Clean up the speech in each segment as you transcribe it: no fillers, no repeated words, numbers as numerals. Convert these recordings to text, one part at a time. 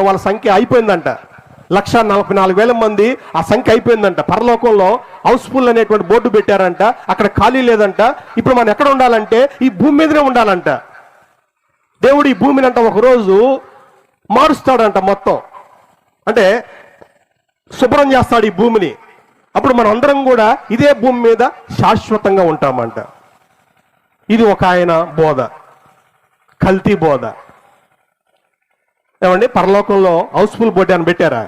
వాళ్ళ సంఖ్య అయిపోయిందంట. 1,44,000 మంది ఆ సంఖ్య అయిపోయిందంట. పరలోకంలో హౌస్ఫుల్ అనేటువంటి బోర్డు పెట్టారంట, అక్కడ ఖాళీ లేదంట. ఇప్పుడు మనం ఎక్కడ ఉండాలంటే ఈ భూమి మీదనే ఉండాలంట. దేవుడు ఈ భూమిని అంట ఒకరోజు మారుస్తాడంట, మొత్తం అంటే శుభ్రం చేస్తాడు ఈ భూమిని. అప్పుడు మనం అందరం కూడా ఇదే భూమి మీద శాశ్వతంగా ఉంటామంట. ఇది ఒక ఆయన బోధ, కల్తీ బోధ. ఏమండి, పరలోకంలో హౌస్ఫుల్ బోర్డు అని పెట్టారా?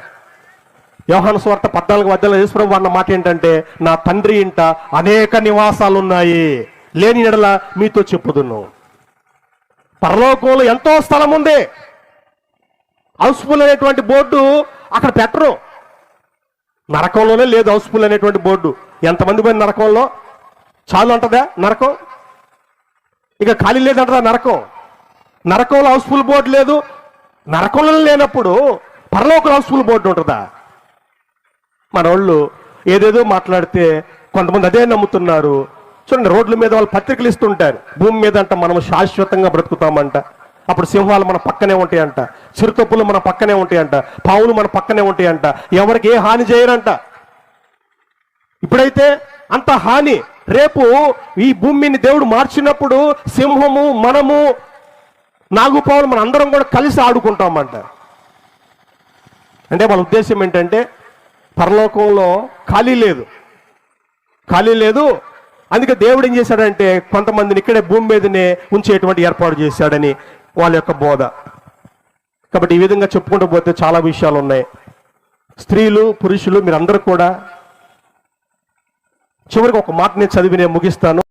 యోహాను సువార్త 14 యేసుప్రభువు అన్న మాట ఏంటంటే, నా తండ్రి ఇంట అనేక నివాసాలు ఉన్నాయి, లేని ఎడల మీతో చెప్పుదును. పరలోకంలో ఎంతో స్థలం ఉంది. హౌస్ఫుల్ అనేటువంటి బోర్డు అక్కడ పెట్టరు. నరకంలోనే లేదు హౌస్ఫుల్ అనేటువంటి బోర్డు. ఎంతమంది పోయిన నరకంలో? చాలు అంటదా నరకం? ఇక ఖాళీ లేదంటదా నరకం? నరకంలో హౌస్ఫుల్ బోర్డు లేదు. నరకంలో లేనప్పుడు పరలోకంలో హౌస్ఫుల్ బోర్డు ఉంటుందా? మన వాళ్ళు ఏదేదో మాట్లాడితే కొంతమంది అదే నమ్ముతున్నారు. చూడండి, రోడ్ల మీద వాళ్ళు పత్రికలు ఇస్తుంటారు, భూమి మీద అంట మనం శాశ్వతంగా బ్రతుకుతామంట. అప్పుడు సింహాలు మన పక్కనే ఉంటాయంట, చిరుతపులు మన పక్కనే ఉంటాయంట, పావులు మన పక్కనే ఉంటాయంట, ఎవరికి ఏ హాని చేయరంట. ఇప్పుడైతే అంత హాని. రేపు ఈ భూమిని దేవుడు మార్చినప్పుడు సింహము, మనము, నాగుపావులు మన అందరం కూడా కలిసి ఆడుకుంటామంట. అంటే వాళ్ళ ఉద్దేశం ఏంటంటే పరలోకంలో ఖాళీ లేదు. అందుకే దేవుడు ఏం చేశాడంటే కొంతమందిని ఇక్కడే భూమి మీదనే ఉంచేటువంటి ఏర్పాటు చేశాడని వాళ్ళ యొక్క బోధ. కాబట్టి ఈ విధంగా చెప్పుకుంటూ పోతే చాలా విషయాలు ఉన్నాయి. స్త్రీలు, పురుషులు మీరందరూ కూడా చివరికి ఒక మాట నేను చదివి నేను ముగిస్తాను.